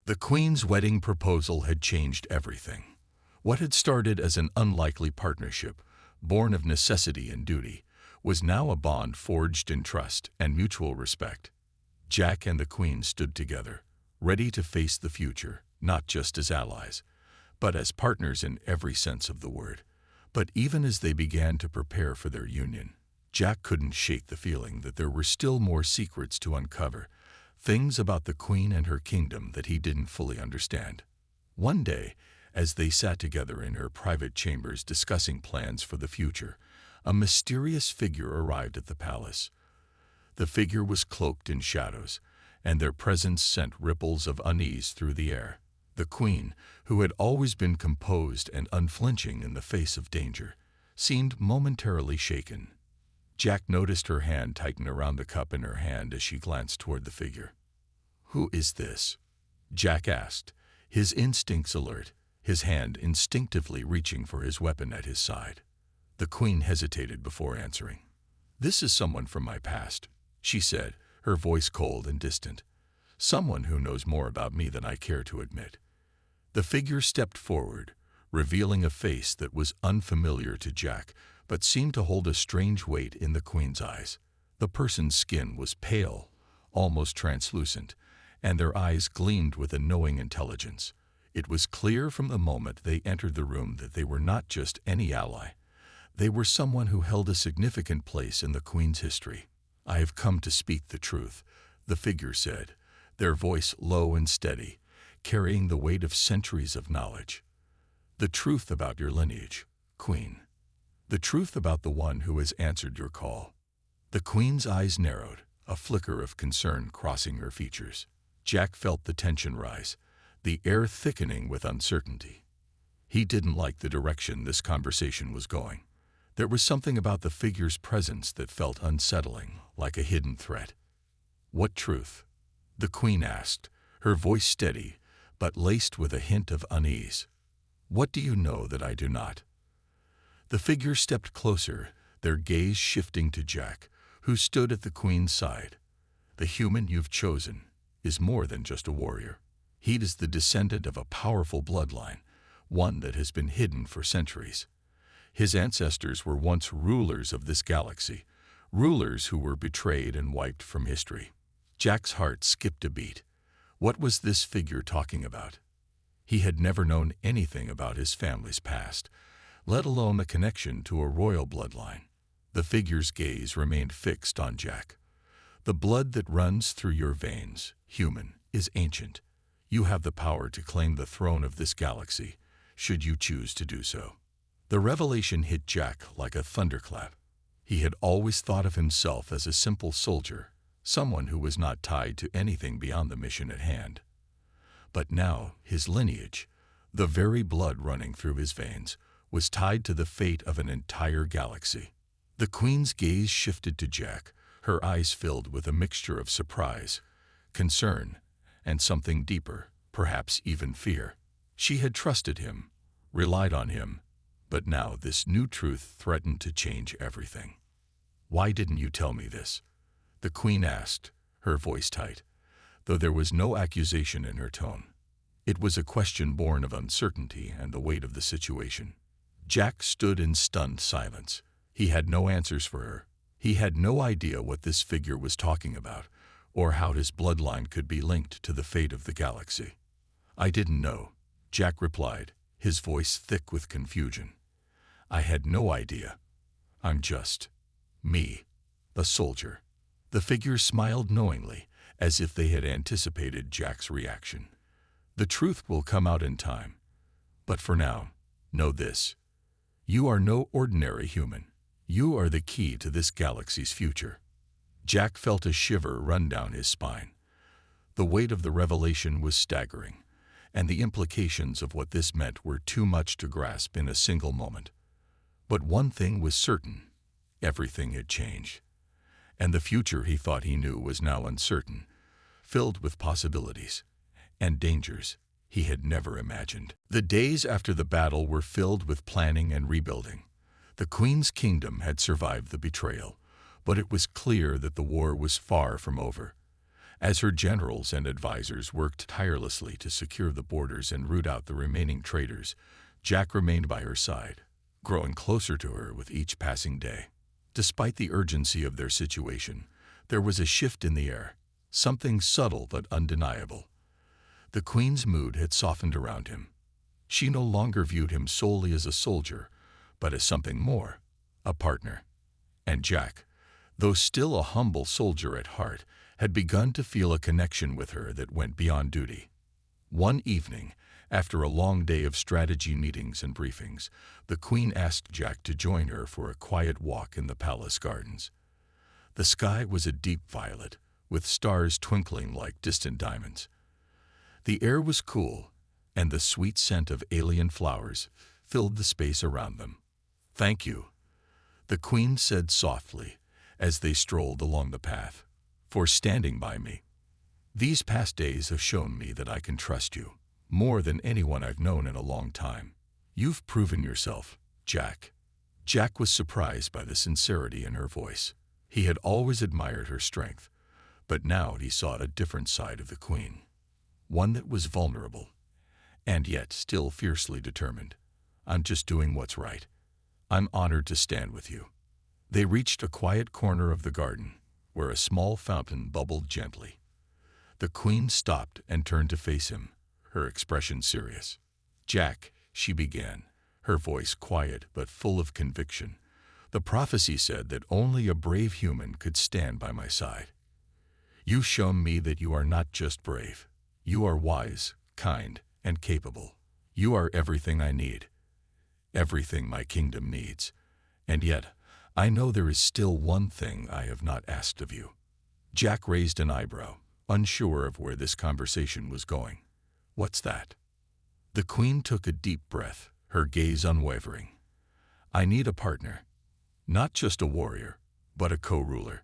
The Queen's wedding proposal had changed everything. What had started as an unlikely partnership, born of necessity and duty, was now a bond forged in trust and mutual respect. Jack and the Queen stood together, ready to face the future, not just as allies, but as partners in every sense of the word. But even as they began to prepare for their union, Jack couldn't shake the feeling that there were still more secrets to uncover, things about the Queen and her kingdom that he didn't fully understand. One day, as they sat together in her private chambers discussing plans for the future, a mysterious figure arrived at the palace. The figure was cloaked in shadows, and their presence sent ripples of unease through the air. The Queen, who had always been composed and unflinching in the face of danger, seemed momentarily shaken. Jack noticed her hand tighten around the cup in her hand as she glanced toward the figure. "Who is this?" Jack asked, his instincts alert, his hand instinctively reaching for his weapon at his side. The Queen hesitated before answering. "This is someone from my past," she said, her voice cold and distant. "Someone who knows more about me than I care to admit." The figure stepped forward, revealing a face that was unfamiliar to Jack, but seemed to hold a strange weight in the Queen's eyes. The person's skin was pale, almost translucent, and their eyes gleamed with a knowing intelligence. It was clear from the moment they entered the room that they were not just any ally. They were someone who held a significant place in the Queen's history. "I have come to speak the truth," the figure said, their voice low and steady, carrying the weight of centuries of knowledge. "The truth about your lineage, Queen. The truth about the one who has answered your call." The Queen's eyes narrowed, a flicker of concern crossing her features. Jack felt the tension rise, the air thickening with uncertainty. He didn't like the direction this conversation was going. There was something about the figure's presence that felt unsettling, like a hidden threat. "What truth?" the Queen asked, her voice steady, but laced with a hint of unease. "What do you know that I do not?" The figure stepped closer, their gaze shifting to Jack, who stood at the Queen's side. "The human you've chosen is more than just a warrior. He is the descendant of a powerful bloodline, one that has been hidden for centuries. His ancestors were once rulers of this galaxy, rulers who were betrayed and wiped from history." Jack's heart skipped a beat. What was this figure talking about? He had never known anything about his family's past, let alone the connection to a royal bloodline. The figure's gaze remained fixed on Jack. "The blood that runs through your veins, human, is ancient. You have the power to claim the throne of this galaxy, should you choose to do so." The revelation hit Jack like a thunderclap. He had always thought of himself as a simple soldier, someone who was not tied to anything beyond the mission at hand. But now his lineage, the very blood running through his veins, was tied to the fate of an entire galaxy. The Queen's gaze shifted to Jack, her eyes filled with a mixture of surprise, concern, and something deeper, perhaps even fear. She had trusted him, relied on him, but now this new truth threatened to change everything. "Why didn't you tell me this?" the Queen asked, her voice tight, though there was no accusation in her tone. It was a question born of uncertainty and the weight of the situation. Jack stood in stunned silence. He had no answers for her. He had no idea what this figure was talking about, or how his bloodline could be linked to the fate of the galaxy. "I didn't know," Jack replied, his voice thick with confusion. "I had no idea. I'm just me, a soldier." The figure smiled knowingly, as if they had anticipated Jack's reaction. "The truth will come out in time. But for now, know this. You are no ordinary human. You are the key to this galaxy's future." Jack felt a shiver run down his spine. The weight of the revelation was staggering, and the implications of what this meant were too much to grasp in a single moment. But one thing was certain: everything had changed. And the future he thought he knew was now uncertain, filled with possibilities and dangers he had never imagined. The days after the battle were filled with planning and rebuilding. The Queen's kingdom had survived the betrayal, but it was clear that the war was far from over. As her generals and advisors worked tirelessly to secure the borders and root out the remaining traitors, Jack remained by her side, growing closer to her with each passing day. Despite the urgency of their situation, there was a shift in the air, something subtle but undeniable. The Queen's mood had softened around him. She no longer viewed him solely as a soldier, but as something more, a partner. And Jack, though still a humble soldier at heart, had begun to feel a connection with her that went beyond duty. One evening, after a long day of strategy meetings and briefings, the Queen asked Jack to join her for a quiet walk in the palace gardens. The sky was a deep violet, with stars twinkling like distant diamonds. The air was cool, and the sweet scent of alien flowers filled the space around them. "Thank you," the Queen said softly as they strolled along the path, "for standing by me. These past days have shown me that I can trust you, more than anyone I've known in a long time. You've proven yourself, Jack." Jack was surprised by the sincerity in her voice. He had always admired her strength, but now he saw a different side of the Queen, one that was vulnerable, and yet still fiercely determined. "I'm just doing what's right. I'm honored to stand with you." They reached a quiet corner of the garden, where a small fountain bubbled gently. The Queen stopped and turned to face him, her expression serious. "Jack," she began, her voice quiet but full of conviction, "the prophecy said that only a brave human could stand by my side. You've shown me that you are not just brave. You are wise, kind, and capable. You are everything I need, everything my kingdom needs. And yet, I know there is still one thing I have not asked of you." Jack raised an eyebrow, unsure of where this conversation was going. "What's that?" The Queen took a deep breath, her gaze unwavering. "I need a partner. Not just a warrior, but a co-ruler.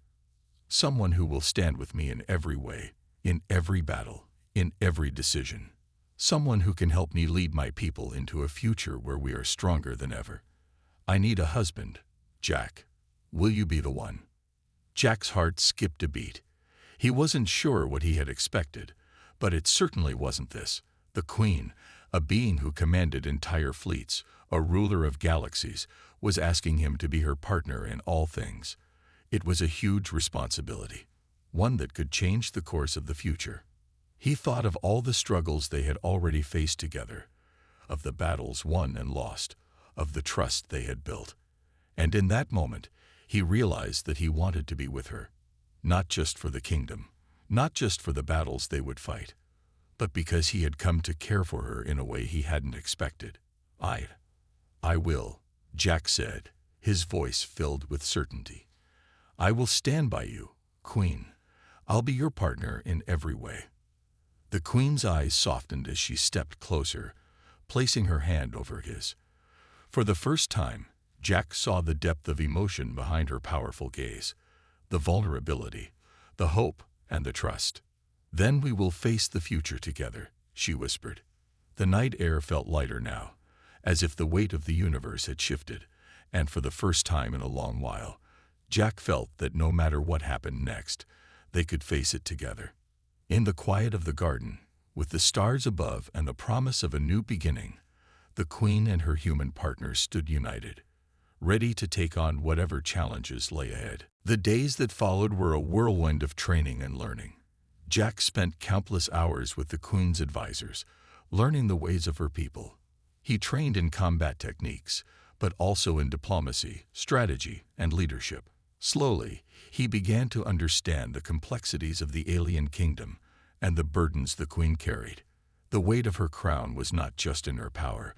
Someone who will stand with me in every way, in every battle, in every decision. Someone who can help me lead my people into a future where we are stronger than ever. I need a husband. Jack, will you be the one?" Jack's heart skipped a beat. He wasn't sure what he had expected, but it certainly wasn't this. The Queen, a being who commanded entire fleets, a ruler of galaxies, was asking him to be her partner in all things. It was a huge responsibility, one that could change the course of the future. He thought of all the struggles they had already faced together, of the battles won and lost, of the trust they had built. And in that moment, he realized that he wanted to be with her, not just for the kingdom, not just for the battles they would fight, but because he had come to care for her in a way he hadn't expected. I will," Jack said, his voice filled with certainty. "I will stand by you, Queen. I'll be your partner in every way." The Queen's eyes softened as she stepped closer, placing her hand over his. For the first time, Jack saw the depth of emotion behind her powerful gaze, the vulnerability, the hope, and the trust. "Then we will face the future together," she whispered. The night air felt lighter now, as if the weight of the universe had shifted, and for the first time in a long while, Jack felt that no matter what happened next, they could face it together. In the quiet of the garden, with the stars above and the promise of a new beginning, the Queen and her human partner stood united, ready to take on whatever challenges lay ahead. The days that followed were a whirlwind of training and learning. Jack spent countless hours with the Queen's advisors, learning the ways of her people. He trained in combat techniques, but also in diplomacy, strategy, and leadership. Slowly, he began to understand the complexities of the alien kingdom and the burdens the Queen carried. The weight of her crown was not just in her power,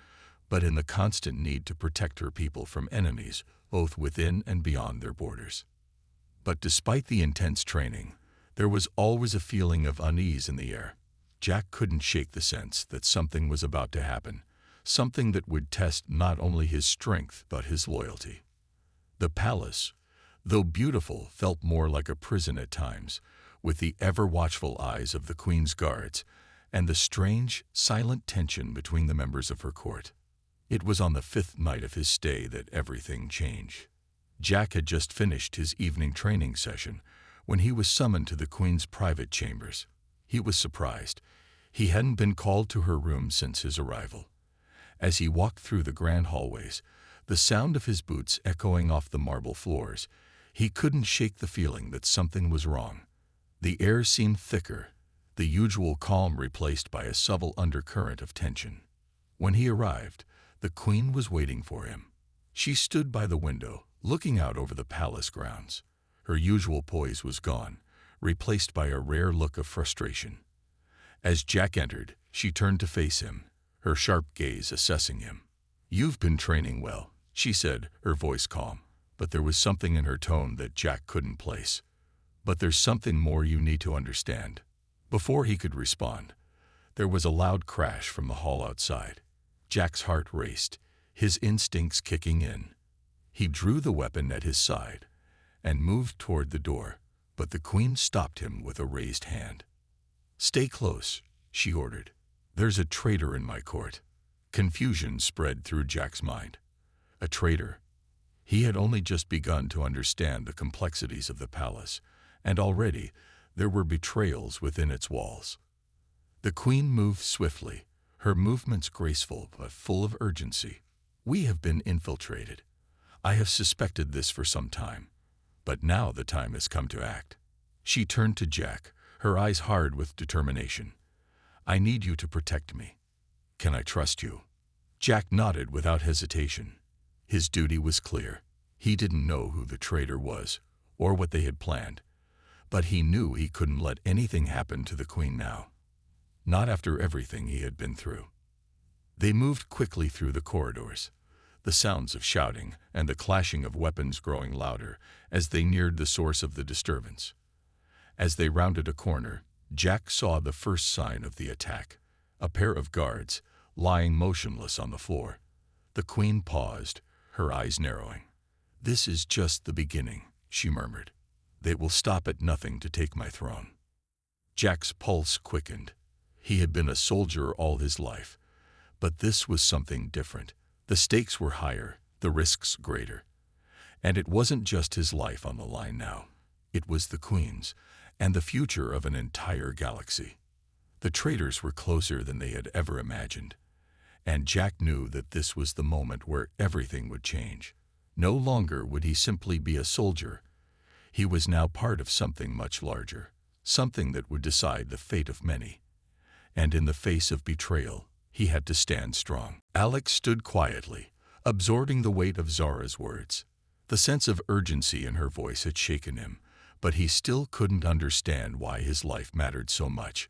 but in the constant need to protect her people from enemies, both within and beyond their borders. But despite the intense training, there was always a feeling of unease in the air. Jack couldn't shake the sense that something was about to happen, something that would test not only his strength but his loyalty. The palace, though beautiful, felt more like a prison at times, with the ever-watchful eyes of the Queen's guards and the strange, silent tension between the members of her court. It was on the 5th night of his stay that everything changed. Jack had just finished his evening training session, When he was summoned to the Queen's private chambers, he was surprised. He hadn't been called to her room since his arrival. As he walked through the grand hallways, the sound of his boots echoing off the marble floors, he couldn't shake the feeling that something was wrong. The air seemed thicker, the usual calm replaced by a subtle undercurrent of tension. When he arrived, the Queen was waiting for him. She stood by the window, looking out over the palace grounds. Her usual poise was gone, replaced by a rare look of frustration. As Jack entered, she turned to face him, her sharp gaze assessing him. "You've been training well," she said, her voice calm, but there was something in her tone that Jack couldn't place. "But there's something more you need to understand." Before he could respond, there was a loud crash from the hall outside. Jack's heart raced, his instincts kicking in. He drew the weapon at his side and moved toward the door, but the Queen stopped him with a raised hand. "Stay close," she ordered. "There's a traitor in my court." Confusion spread through Jack's mind. A traitor? He had only just begun to understand the complexities of the palace, and already there were betrayals within its walls. The Queen moved swiftly, her movements graceful but full of urgency. "We have been infiltrated. I have suspected this for some time, but now the time has come to act." She turned to Jack, her eyes hard with determination. "I need you to protect me. Can I trust you?" Jack nodded without hesitation. His duty was clear. He didn't know who the traitor was or what they had planned, but he knew he couldn't let anything happen to the Queen now. Not after everything he had been through. They moved quickly through the corridors, the sounds of shouting and the clashing of weapons growing louder as they neared the source of the disturbance. As they rounded a corner, Jack saw the first sign of the attack, a pair of guards lying motionless on the floor. The Queen paused, her eyes narrowing. "This is just the beginning," she murmured. "They will stop at nothing to take my throne." Jack's pulse quickened. He had been a soldier all his life, but this was something different. The stakes were higher, the risks greater. And it wasn't just his life on the line now. It was the Queen's, and the future of an entire galaxy. The traitors were closer than they had ever imagined, and Jack knew that this was the moment where everything would change. No longer would he simply be a soldier. He was now part of something much larger, something that would decide the fate of many. And in the face of betrayal, he had to stand strong. Alex stood quietly, absorbing the weight of Zara's words. The sense of urgency in her voice had shaken him, but he still couldn't understand why his life mattered so much.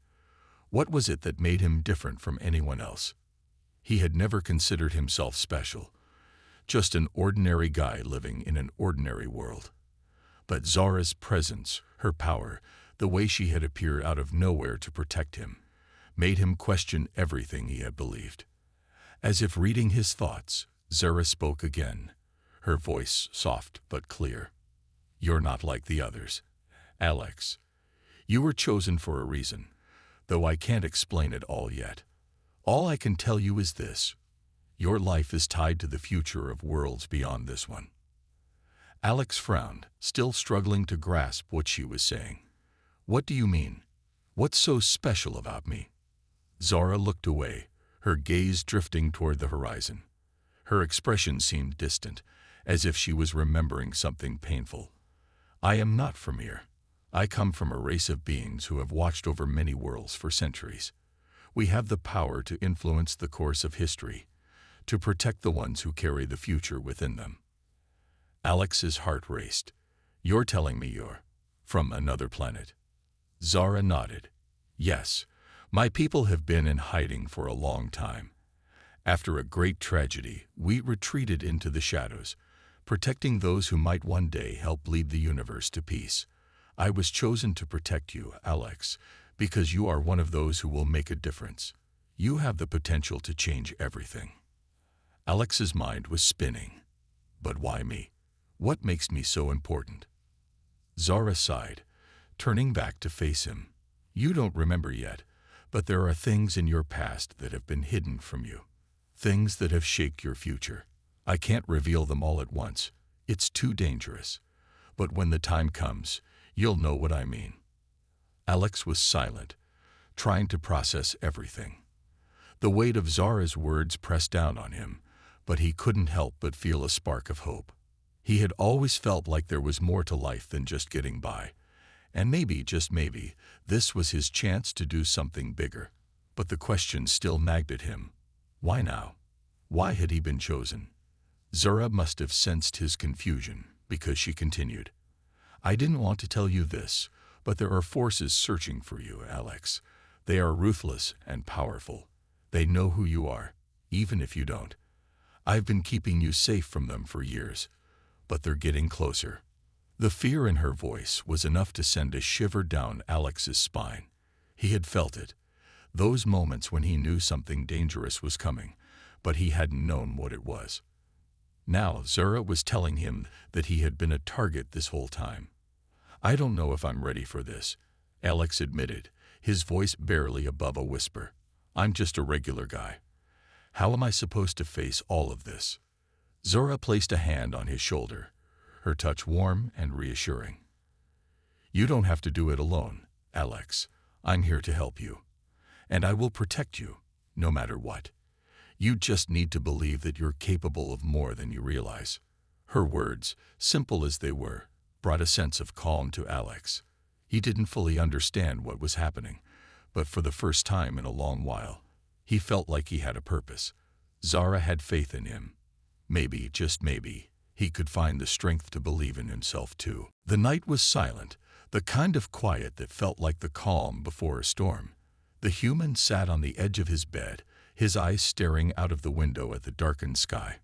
What was it that made him different from anyone else? He had never considered himself special, just an ordinary guy living in an ordinary world. But Zara's presence, her power, the way she had appeared out of nowhere to protect him, made him question everything he had believed. As if reading his thoughts, Zara spoke again, her voice soft but clear. "You're not like the others, Alex. You were chosen for a reason, though I can't explain it all yet. All I can tell you is this: your life is tied to the future of worlds beyond this one." Alex frowned, still struggling to grasp what she was saying. "What do you mean? What's so special about me?" Zara looked away, her gaze drifting toward the horizon. Her expression seemed distant, as if she was remembering something painful. "I am not from here. I come from a race of beings who have watched over many worlds for centuries. We have the power to influence the course of history, to protect the ones who carry the future within them." Alex's heart raced. "You're telling me you're from another planet?" Zara nodded. "Yes, my people have been in hiding for a long time. After a great tragedy, we retreated into the shadows, protecting those who might one day help lead the universe to peace. I was chosen to protect you, Alex, because you are one of those who will make a difference. You have the potential to change everything." Alex's mind was spinning. But why me? What makes me so important? Zara sighed, turning back to face him. "You don't remember yet, but there are things in your past that have been hidden from you. Things that have shaped your future. I can't reveal them all at once. It's too dangerous. But when the time comes, You'll know what I mean." Alex was silent, trying to process everything. The weight of Zara's words pressed down on him, but he couldn't help but feel a spark of hope. He had always felt like there was more to life than just getting by, and maybe, just maybe, this was his chance to do something bigger. But the question still nagged at him. Why now? Why had he been chosen? Zara must have sensed his confusion, because she continued. "I didn't want to tell you this, but there are forces searching for you, Alex. They are ruthless and powerful. They know who you are, even if you don't. I've been keeping you safe from them for years, but they're getting closer." The fear in her voice was enough to send a shiver down Alex's spine. He had felt it, those moments when he knew something dangerous was coming, but he hadn't known what it was. Now Zara was telling him that he had been a target this whole time. "I don't know if I'm ready for this," Alex admitted, his voice barely above a whisper. "I'm just a regular guy. How am I supposed to face all of this?" Zara placed a hand on his shoulder, her touch warm and reassuring. "You don't have to do it alone, Alex. I'm here to help you. And I will protect you, no matter what. You just need to believe that you're capable of more than you realize." Her words, simple as they were, brought a sense of calm to Alex. He didn't fully understand what was happening, but for the first time in a long while, he felt like he had a purpose. Zara had faith in him. Maybe, just maybe, he could find the strength to believe in himself too. The night was silent, the kind of quiet that felt like the calm before a storm. The human sat on the edge of his bed, his eyes staring out of the window at the darkened sky.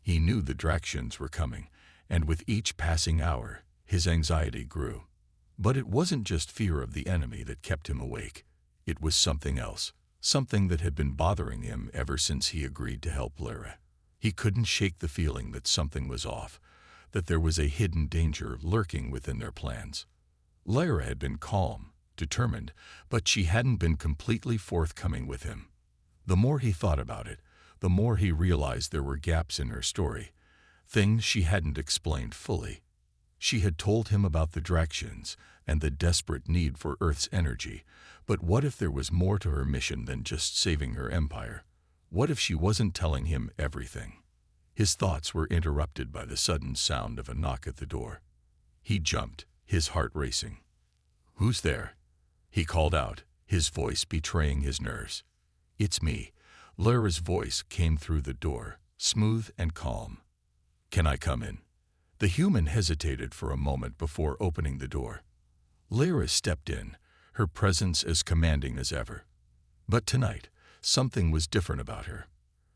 He knew the Draxians were coming, and with each passing hour, his anxiety grew. But it wasn't just fear of the enemy that kept him awake. It was something else, something that had been bothering him ever since he agreed to help Lara. He couldn't shake the feeling that something was off, that there was a hidden danger lurking within their plans. Lara had been calm, determined, but she hadn't been completely forthcoming with him. The more he thought about it, the more he realized there were gaps in her story, things she hadn't explained fully. She had told him about the Draxians and the desperate need for Earth's energy, but what if there was more to her mission than just saving her empire? What if she wasn't telling him everything? His thoughts were interrupted by the sudden sound of a knock at the door. He jumped, his heart racing. "Who's there?" he called out, his voice betraying his nerves. "It's me." Lara's voice came through the door, smooth and calm. "Can I come in?" The human hesitated for a moment before opening the door. Lara stepped in, her presence as commanding as ever. But tonight, something was different about her.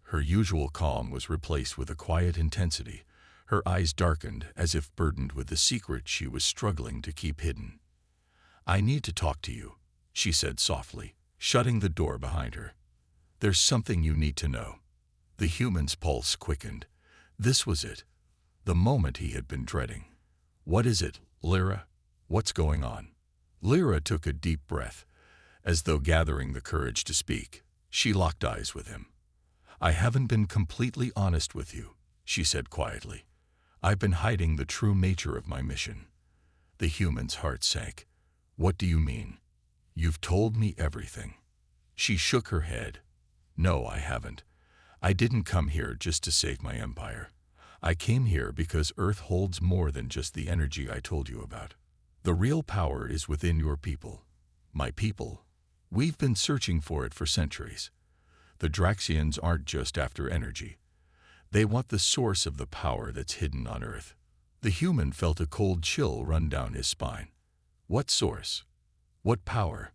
Her usual calm was replaced with a quiet intensity. Her eyes darkened as if burdened with the secret she was struggling to keep hidden. "I need to talk to you," she said softly, shutting the door behind her. "There's something you need to know." The human's pulse quickened. This was it, the moment he had been dreading. "What is it, Lara? What's going on?" Lara took a deep breath, as though gathering the courage to speak. She locked eyes with him. "I haven't been completely honest with you," she said quietly. "I've been hiding the true nature of my mission." The human's heart sank. "What do you mean? You've told me everything." She shook her head. "No, I haven't. I didn't come here just to save my empire. I came here because Earth holds more than just the energy I told you about. The real power is within your people. My people. We've been searching for it for centuries. The Draxians aren't just after energy. They want the source of the power that's hidden on Earth." The human felt a cold chill run down his spine. "What source? What power?"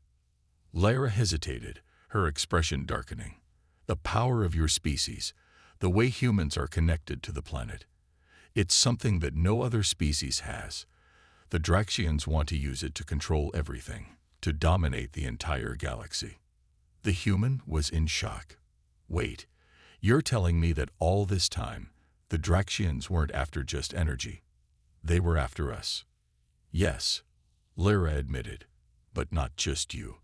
Lara hesitated, her expression darkening. "The power of your species, the way humans are connected to the planet. It's something that no other species has. The Draxians want to use it to control everything, to dominate the entire galaxy." The human was in shock. "Wait, you're telling me that all this time, the Draxians weren't after just energy? They were after us?" "Yes," Lara admitted, "but not just you.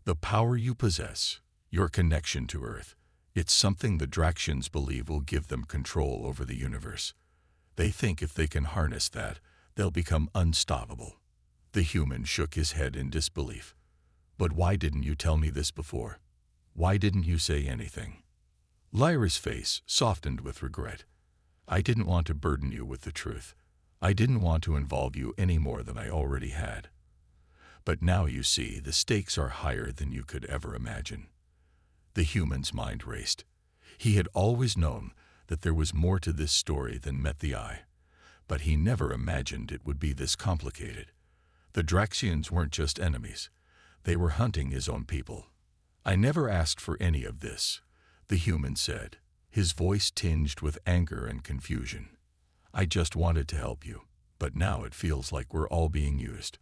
The power you possess, your connection to Earth, it's something the Draxians believe will give them control over the universe. They think if they can harness that, they'll become unstoppable. The human shook his head in disbelief. But why didn't you tell me this before? Why didn't you say anything? Lyra's face softened with regret. I didn't want to burden you with the truth. I didn't want to involve you any more than I already had. But now you see, the stakes are higher than you could ever imagine. The human's mind raced. He had always known that there was more to this story than met the eye, but he never imagined it would be this complicated. The Draxians weren't just enemies. They were hunting his own people. I never asked for any of this, the human said, his voice tinged with anger and confusion. I just wanted to help you, but now it feels like we're all being used.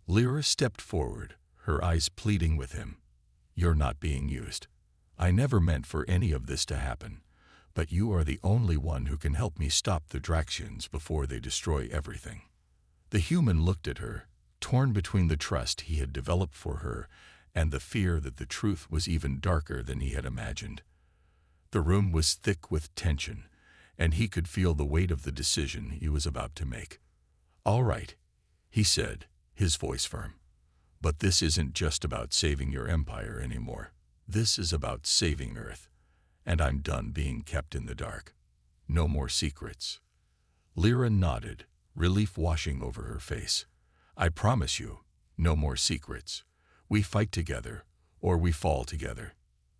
Lyra stepped forward, her eyes pleading with him. You're not being used. I never meant for any of this to happen, but you are the only one who can help me stop the Draxians before they destroy everything. The human looked at her, torn between the trust he had developed for her and the fear that the truth was even darker than he had imagined. The room was thick with tension, and he could feel the weight of the decision he was about to make. All right, he said, his voice firm. But this isn't just about saving your empire anymore. This is about saving Earth, and I'm done being kept in the dark. No more secrets. Lyra nodded, relief washing over her face. I promise you, no more secrets. We fight together, or we fall together.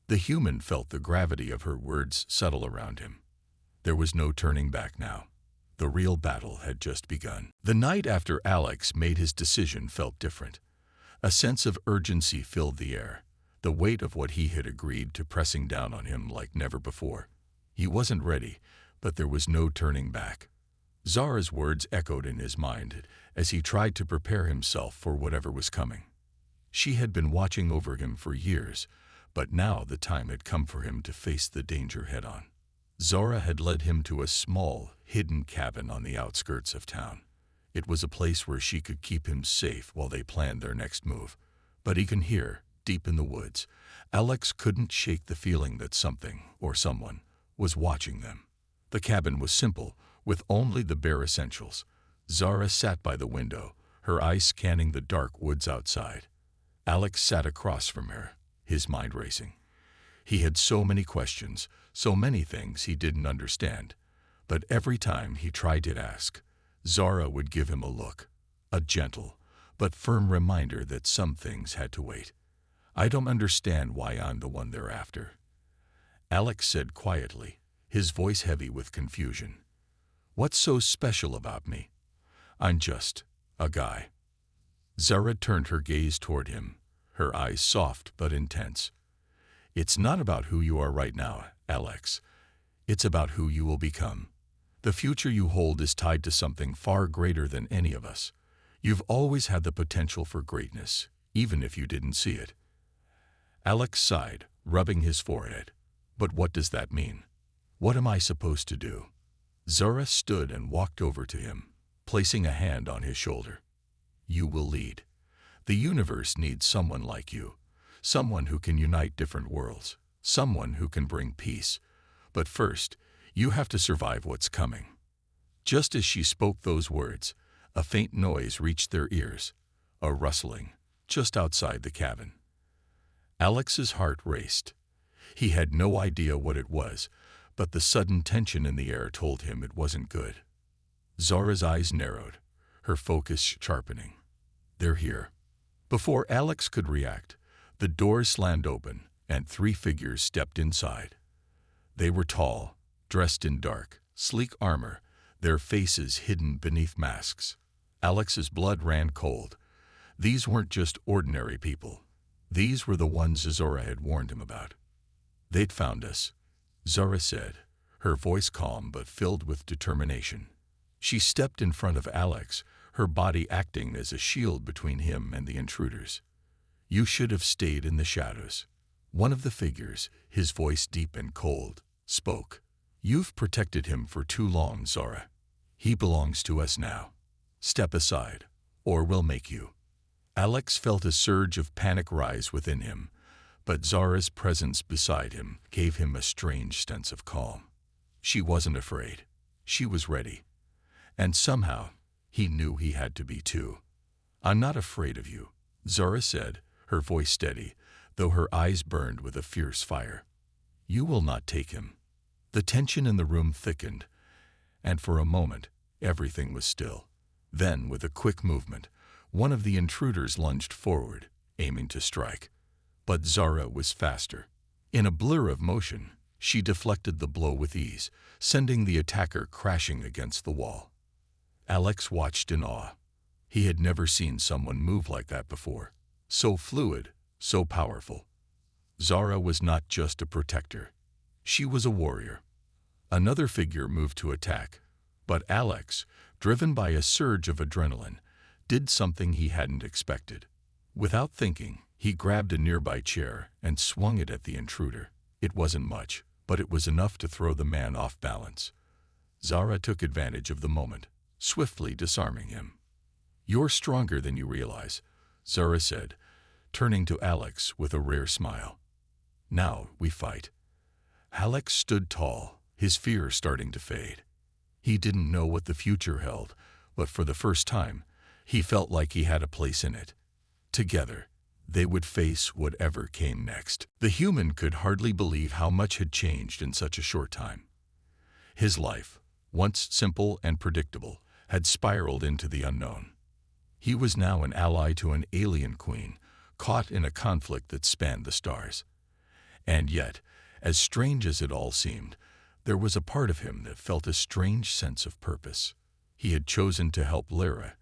The human felt the gravity of her words settle around him. There was no turning back now. The real battle had just begun. The night after Alex made his decision felt different. A sense of urgency filled the air, the weight of what he had agreed to pressing down on him like never before. He wasn't ready, but there was no turning back. Zara's words echoed in his mind as he tried to prepare himself for whatever was coming. She had been watching over him for years, but now the time had come for him to face the danger head-on. Zara had led him to a small, hidden cabin on the outskirts of town. It was a place where she could keep him safe while they planned their next move. But he can hear, deep in the woods, Alex couldn't shake the feeling that something, or someone, was watching them. The cabin was simple, with only the bare essentials. Zara sat by the window, her eyes scanning the dark woods outside. Alex sat across from her, his mind racing. He had so many questions, so many things he didn't understand. But every time he tried to ask, Zara would give him a look, a gentle but firm reminder that some things had to wait. I don't understand why I'm the one they're after, Alex said quietly, his voice heavy with confusion. What's so special about me? I'm just a guy. Zara turned her gaze toward him, her eyes soft but intense. It's not about who you are right now, Alex. It's about who you will become. The future you hold is tied to something far greater than any of us. You've always had the potential for greatness, even if you didn't see it. Alex sighed, rubbing his forehead. But what does that mean? What am I supposed to do? Zara stood and walked over to him, placing a hand on his shoulder. You will lead. The universe needs someone like you, someone who can unite different worlds, someone who can bring peace. But first, you have to survive what's coming. Just as she spoke those words, a faint noise reached their ears, a rustling, just outside the cabin. Alex's heart raced. He had no idea what it was, but the sudden tension in the air told him it wasn't good. Zara's eyes narrowed, her focus sharpening. They're here. Before Alex could react, the doors slammed open and 3 figures stepped inside. They were tall, dressed in dark, sleek armor, their faces hidden beneath masks. Alex's blood ran cold. These weren't just ordinary people. These were the ones Zara had warned him about. They'd found us, Zara said, her voice calm but filled with determination. She stepped in front of Alex, her body acting as a shield between him and the intruders. You should have stayed in the shadows. One of the figures, his voice deep and cold, spoke. You've protected him for too long, Zara. He belongs to us now. Step aside, or we'll make you. Alex felt a surge of panic rise within him, but Zara's presence beside him gave him a strange sense of calm. She wasn't afraid. She was ready. And somehow, he knew he had to be too. "I'm not afraid of you," Zara said, her voice steady, though her eyes burned with a fierce fire. "You will not take him." The tension in the room thickened, and for a moment, everything was still. Then, with a quick movement, one of the intruders lunged forward, aiming to strike. But Zara was faster. In a blur of motion, she deflected the blow with ease, sending the attacker crashing against the wall. Alex watched in awe. He had never seen someone move like that before. So fluid, so powerful. Zara was not just a protector. She was a warrior. Another figure moved to attack, but Alex, driven by a surge of adrenaline, did something he hadn't expected. Without thinking, he grabbed a nearby chair and swung it at the intruder. It wasn't much, but it was enough to throw the man off balance. Zara took advantage of the moment, swiftly disarming him. "You're stronger than you realize," Zara said, turning to Alex with a rare smile. "Now we fight." Alex stood tall, his fear starting to fade. He didn't know what the future held, but for the first time, he felt like he had a place in it. Together, they would face whatever came next. The human could hardly believe how much had changed in such a short time. His life, once simple and predictable, had spiraled into the unknown. He was now an ally to an alien queen, caught in a conflict that spanned the stars. And yet, as strange as it all seemed, there was a part of him that felt a strange sense of purpose. He had chosen to help Lyra,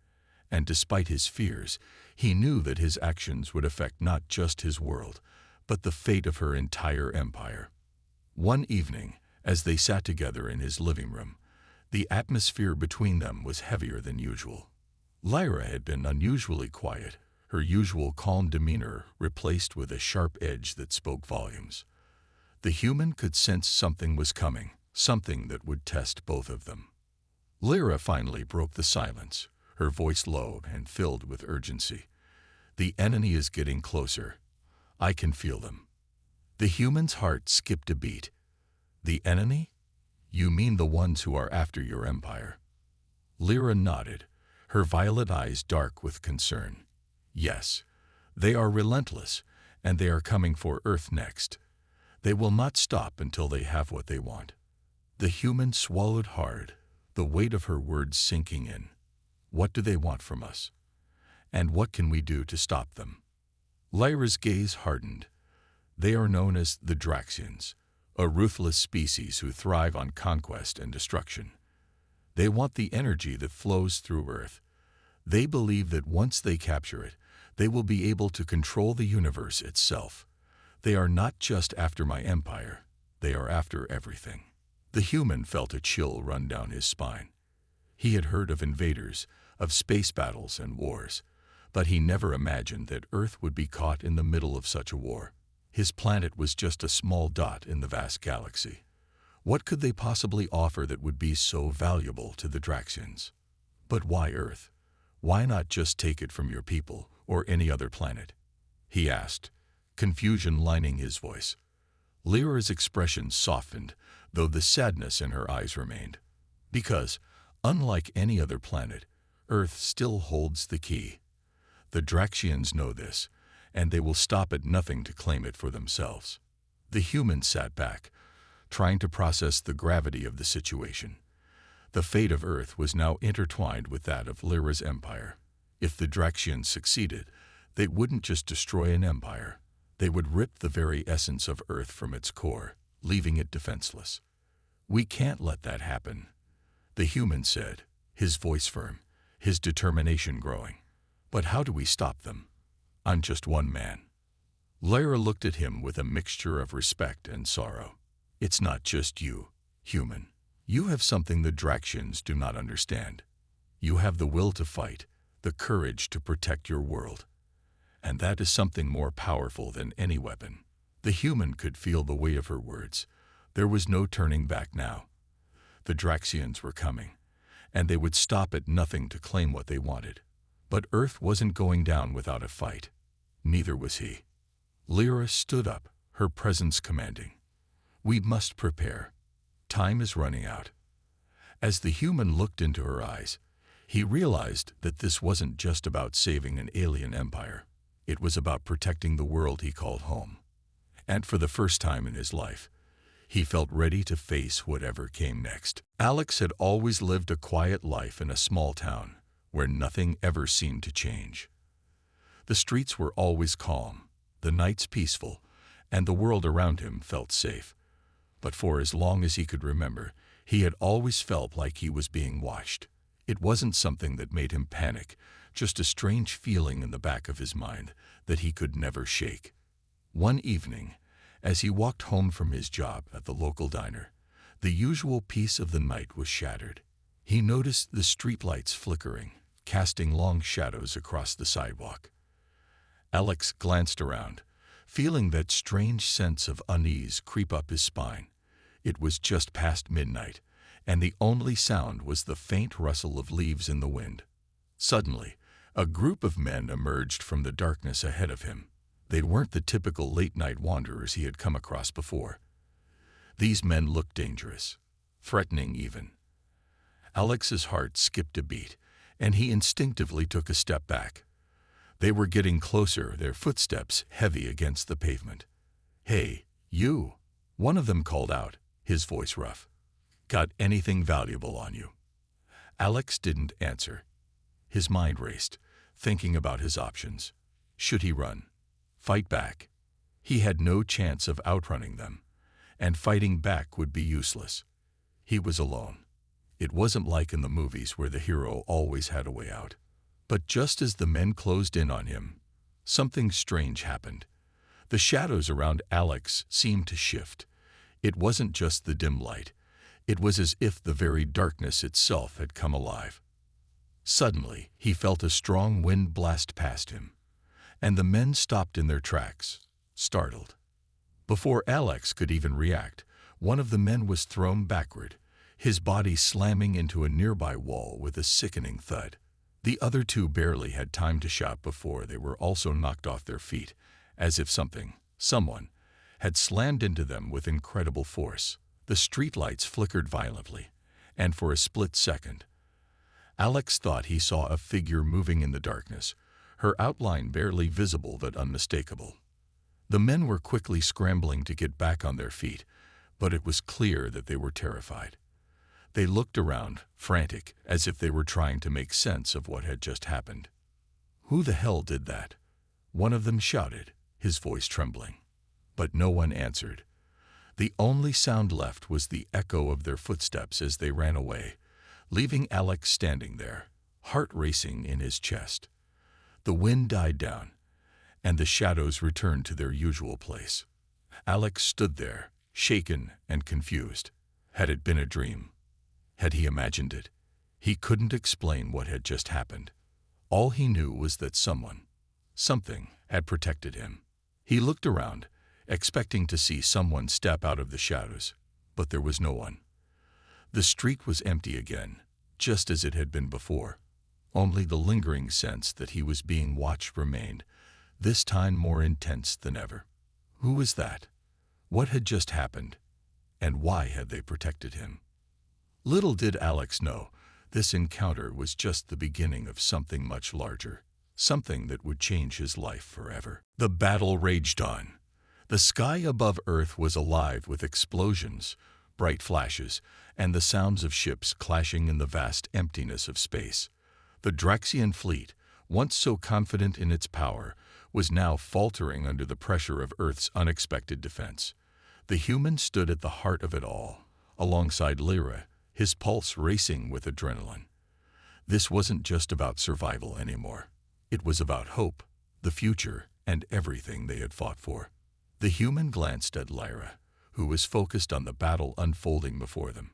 and despite his fears, he knew that his actions would affect not just his world, but the fate of her entire empire. One evening, as they sat together in his living room, the atmosphere between them was heavier than usual. Lyra had been unusually quiet, her usual calm demeanor replaced with a sharp edge that spoke volumes. The human could sense something was coming, something that would test both of them. Lyra finally broke the silence, her voice low and filled with urgency. "The enemy is getting closer. I can feel them." The human's heart skipped a beat. "The enemy? You mean the ones who are after your empire?" Lyra nodded, her violet eyes dark with concern. "Yes, they are relentless, and they are coming for Earth next. They will not stop until they have what they want." The human swallowed hard, the weight of her words sinking in. "What do they want from us? And what can we do to stop them?" Lyra's gaze hardened. "They are known as the Draxians, a ruthless species who thrive on conquest and destruction. They want the energy that flows through Earth. They believe that once they capture it, they will be able to control the universe itself. They are not just after my empire, they are after everything." The human felt a chill run down his spine. He had heard of invaders, of space battles and wars, but he never imagined that Earth would be caught in the middle of such a war. His planet was just a small dot in the vast galaxy. What could they possibly offer that would be so valuable to the Draxians? But why Earth? Why not just take it from your people or any other planet? He asked, confusion lining his voice. Lyra's expression softened, though the sadness in her eyes remained. Because, unlike any other planet, Earth still holds the key. The Draxians know this, and they will stop at nothing to claim it for themselves. The human sat back, trying to process the gravity of the situation. The fate of Earth was now intertwined with that of Lyra's empire. If the Draxians succeeded, they wouldn't just destroy an empire. They would rip the very essence of Earth from its core, leaving it defenseless. "We can't let that happen," the human said, his voice firm, his determination growing. "But how do we stop them? I'm just one man." Lyra looked at him with a mixture of respect and sorrow. "It's not just you, human. You have something the Draxians do not understand. You have the will to fight, the courage to protect your world. And that is something more powerful than any weapon." The human could feel the weight of her words. There was no turning back now. The Draxians were coming, and they would stop at nothing to claim what they wanted. But Earth wasn't going down without a fight. Neither was he. Lyra stood up, her presence commanding. "We must prepare. Time is running out." As the human looked into her eyes, He realized that this wasn't just about saving an alien empire. It was about protecting the world he called home. And for the first time in his life, he felt ready to face whatever came next. Alex had always lived a quiet life in a small town where nothing ever seemed to change. The streets were always calm, the nights peaceful, and the world around him felt safe. But for as long as he could remember, he had always felt like he was being watched. It wasn't something that made him panic, just a strange feeling in the back of his mind that he could never shake. One evening, as he walked home from his job at the local diner, the usual peace of the night was shattered. He noticed the streetlights flickering, casting long shadows across the sidewalk. Alex glanced around, feeling that strange sense of unease creep up his spine. It was just past midnight, and the only sound was the faint rustle of leaves in the wind. Suddenly, a group of men emerged from the darkness ahead of him. They weren't the typical late-night wanderers he had come across before. These men looked dangerous, threatening even. Alex's heart skipped a beat, and he instinctively took a step back. They were getting closer, their footsteps heavy against the pavement. "Hey, you!" one of them called out, his voice rough. "Got anything valuable on you?" Alex didn't answer. His mind raced, thinking about his options. Should he run? Fight back? He had no chance of outrunning them, and fighting back would be useless. He was alone. It wasn't like in the movies where the hero always had a way out. But just as the men closed in on him, something strange happened. The shadows around Alex seemed to shift. It wasn't just the dim light. It was as if the very darkness itself had come alive. Suddenly, he felt a strong wind blast past him, and the men stopped in their tracks, startled. Before Alex could even react, one of the men was thrown backward, his body slamming into a nearby wall with a sickening thud. The other two barely had time to shout before they were also knocked off their feet, as if someone, had slammed into them with incredible force. The streetlights flickered violently, and for a split second, Alex thought he saw a figure moving in the darkness, her outline barely visible but unmistakable. The men were quickly scrambling to get back on their feet, but it was clear that they were terrified. They looked around, frantic, as if they were trying to make sense of what had just happened. "Who the hell did that?" one of them shouted, his voice trembling. But no one answered. The only sound left was the echo of their footsteps as they ran away, leaving Alex standing there, heart racing in his chest. The wind died down, and the shadows returned to their usual place. Alex stood there, shaken and confused. Had it been a dream? Had he imagined it? He couldn't explain what had just happened. All he knew was that something had protected him. He looked around, expecting to see someone step out of the shadows, but there was no one. The street was empty again, just as it had been before. Only the lingering sense that he was being watched remained, this time more intense than ever. Who was that? What had just happened? And why had they protected him? Little did Alex know, this encounter was just the beginning of something much larger, something that would change his life forever. The battle raged on. The sky above Earth was alive with explosions, bright flashes, and the sounds of ships clashing in the vast emptiness of space. The Draxian fleet, once so confident in its power, was now faltering under the pressure of Earth's unexpected defense. The human stood at the heart of it all, alongside Lyra, his pulse racing with adrenaline. This wasn't just about survival anymore. It was about hope, the future, and everything they had fought for. The human glanced at Lyra, who was focused on the battle unfolding before them.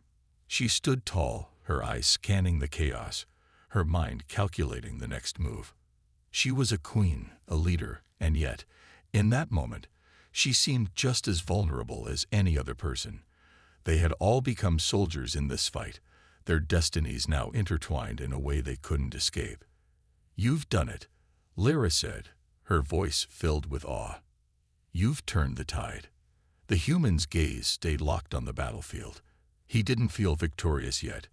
She stood tall, her eyes scanning the chaos, her mind calculating the next move. She was a queen, a leader, and yet, in that moment, she seemed just as vulnerable as any other person. They had all become soldiers in this fight, their destinies now intertwined in a way they couldn't escape. "You've done it," Lyra said, her voice filled with awe. "You've turned the tide." The human's gaze stayed locked on the battlefield. He didn't feel victorious yet.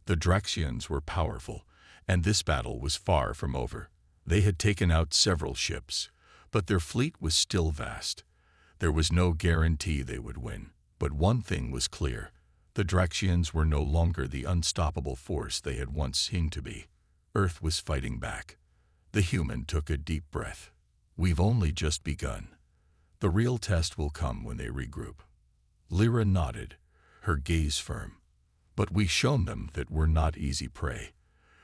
The Draxians were powerful, And this battle was far from over. They had taken out several ships, but their fleet was still vast. There was no guarantee they would win, but one thing was clear. The Draxians were no longer the unstoppable force they had once seemed to be. Earth was fighting back. The human took a deep breath. We've only just begun. The real test will come when they regroup. Lyra nodded, her gaze firm. But we've shown them that we're not easy prey.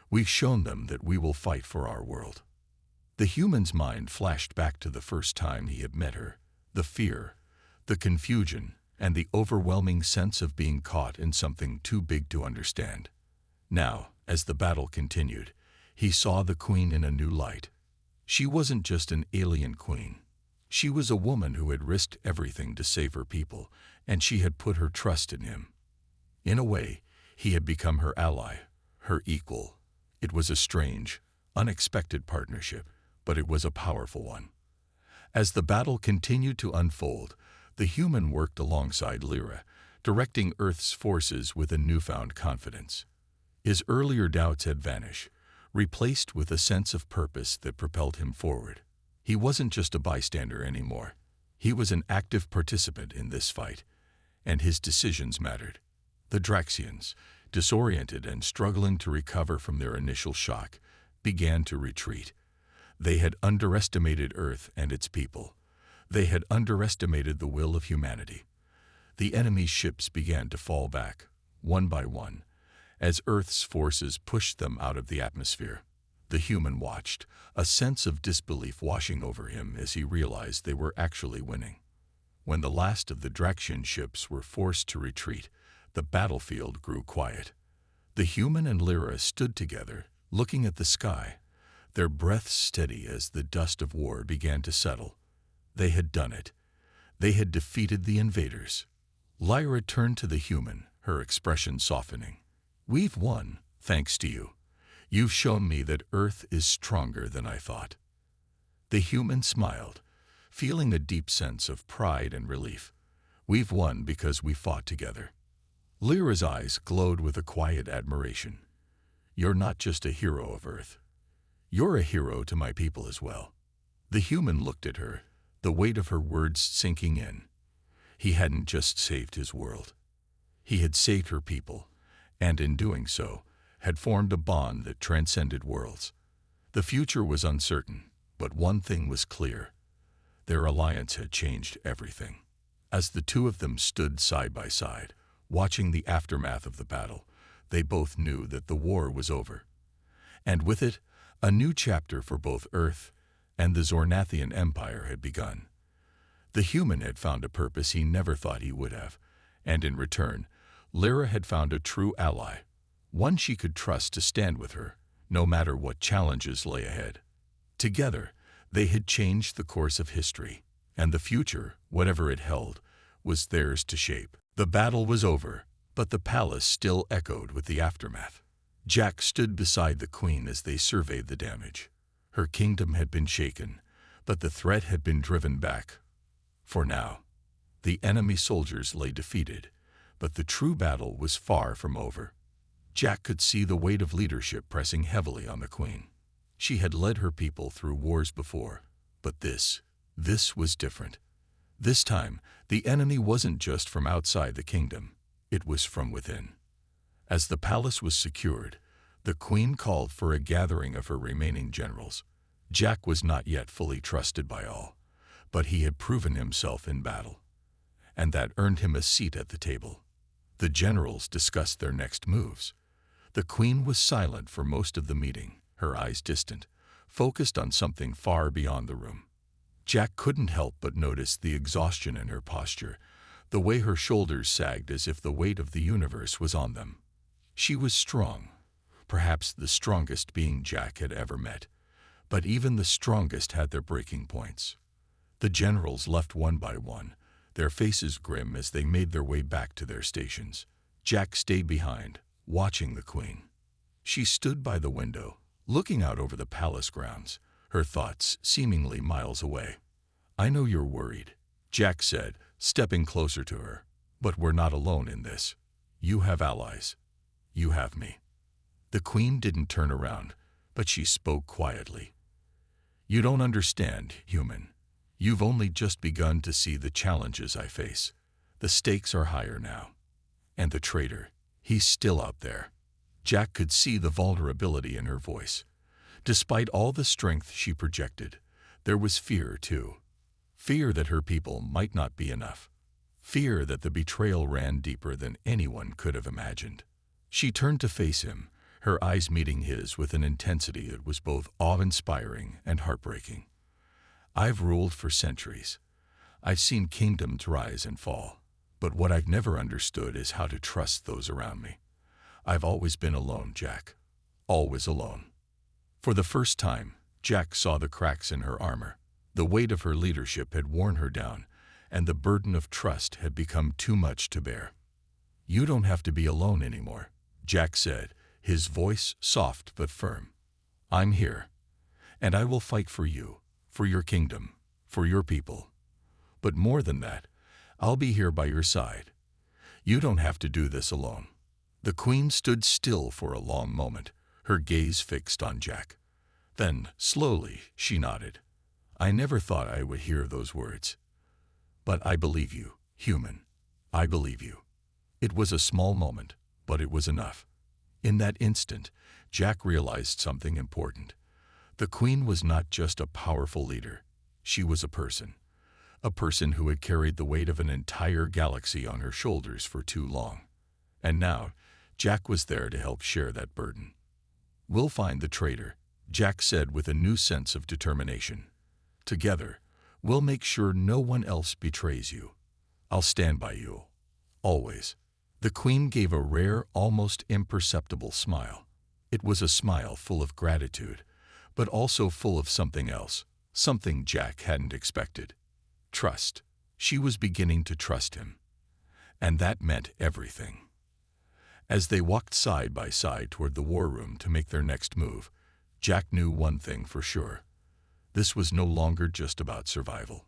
We've shown them that we will fight for our world. The human's mind flashed back to the first time he had met her. The fear, the confusion, and the overwhelming sense of being caught in something too big to understand. Now, as the battle continued, he saw the queen in a new light. She wasn't just an alien queen. She was a woman who had risked everything to save her people, and she had put her trust in him. In a way, he had become her ally, her equal. It was a strange, unexpected partnership, but it was a powerful one. As the battle continued to unfold, the human worked alongside Lyra, directing Earth's forces with a newfound confidence. His earlier doubts had vanished, replaced with a sense of purpose that propelled him forward. He wasn't just a bystander anymore. He was an active participant in this fight, and his decisions mattered. The Draxians, disoriented and struggling to recover from their initial shock, began to retreat. They had underestimated Earth and its people. They had underestimated the will of humanity. The enemy's ships began to fall back, one by one, as Earth's forces pushed them out of the atmosphere. The human watched, a sense of disbelief washing over him as he realized they were actually winning. When the last of the Draxian ships were forced to retreat, the battlefield grew quiet. The human and Lyra stood together, looking at the sky, their breaths steady as the dust of war began to settle. They had done it. They had defeated the invaders. Lyra turned to the human, her expression softening. "We've won, thanks to you. You've shown me that Earth is stronger than I thought." The human smiled, feeling a deep sense of pride and relief. "We've won because we fought together." Lyra's eyes glowed with a quiet admiration. "You're not just a hero of Earth. You're a hero to my people as well." The human looked at her, the weight of her words sinking in. He hadn't just saved his world. He had saved her people, and in doing so, had formed a bond that transcended worlds. The future was uncertain, but one thing was clear. Their alliance had changed everything. As the two of them stood side by side, watching the aftermath of the battle, they both knew that the war was over. And with it, a new chapter for both Earth and the Zornathian Empire had begun. The human had found a purpose he never thought he would have, and in return, Lyra had found a true ally, one she could trust to stand with her, no matter what challenges lay ahead. Together, they had changed the course of history, and the future, whatever it held, was theirs to shape. The battle was over, but the palace still echoed with the aftermath. Jack stood beside the queen as they surveyed the damage. Her kingdom had been shaken, but the threat had been driven back. For now, the enemy soldiers lay defeated, but the true battle was far from over. Jack could see the weight of leadership pressing heavily on the queen. She had led her people through wars before, but this was different. This time, the enemy wasn't just from outside the kingdom, it was from within. As the palace was secured, the queen called for a gathering of her remaining generals. Jack was not yet fully trusted by all, but he had proven himself in battle, and that earned him a seat at the table. The generals discussed their next moves. The queen was silent for most of the meeting, her eyes distant, focused on something far beyond the room. Jack couldn't help but notice the exhaustion in her posture, the way her shoulders sagged as if the weight of the universe was on them. She was strong, perhaps the strongest being Jack had ever met, but even the strongest had their breaking points. The generals left one by one, their faces grim as they made their way back to their stations. Jack stayed behind, watching the queen. She stood by the window, looking out over the palace grounds, her thoughts seemingly miles away. "I know you're worried," Jack said, stepping closer to her, "but we're not alone in this. You have allies. You have me." The Queen didn't turn around, but she spoke quietly. "You don't understand, human. You've only just begun to see the challenges I face. The stakes are higher now. And the traitor, he's still out there." Jack could see the vulnerability in her voice. Despite all the strength she projected, there was fear too. Fear that her people might not be enough. Fear that the betrayal ran deeper than anyone could have imagined. She turned to face him, her eyes meeting his with an intensity that was both awe-inspiring and heartbreaking. "I've ruled for centuries. I've seen kingdoms rise and fall. But what I've never understood is how to trust those around me. I've always been alone, Jack. Always alone." For the first time, Jack saw the cracks in her armor. The weight of her leadership had worn her down, and the burden of trust had become too much to bear. "You don't have to be alone anymore," Jack said, his voice soft but firm. "I'm here, and I will fight for you, for your kingdom, for your people. But more than that, I'll be here by your side. You don't have to do this alone." The Queen stood still for a long moment, her gaze fixed on Jack. Then, slowly, she nodded. "I never thought I would hear those words. But I believe you, human. I believe you." It was a small moment, but it was enough. In that instant, Jack realized something important. The Queen was not just a powerful leader. She was a person who had carried the weight of an entire galaxy on her shoulders for too long. And now, Jack was there to help share that burden. "We'll find the traitor," Jack said with a new sense of determination. "Together, we'll make sure no one else betrays you. I'll stand by you. Always." The Queen gave a rare, almost imperceptible smile. It was a smile full of gratitude, but also full of something else, something Jack hadn't expected. Trust. She was beginning to trust him. And that meant everything. As they walked side by side toward the war room to make their next move, Jack knew one thing for sure. This was no longer just about survival.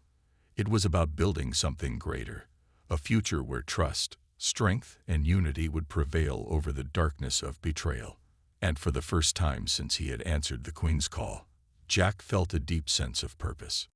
It was about building something greater, a future where trust, strength, and unity would prevail over the darkness of betrayal. And for the first time since he had answered the Queen's call, Jack felt a deep sense of purpose.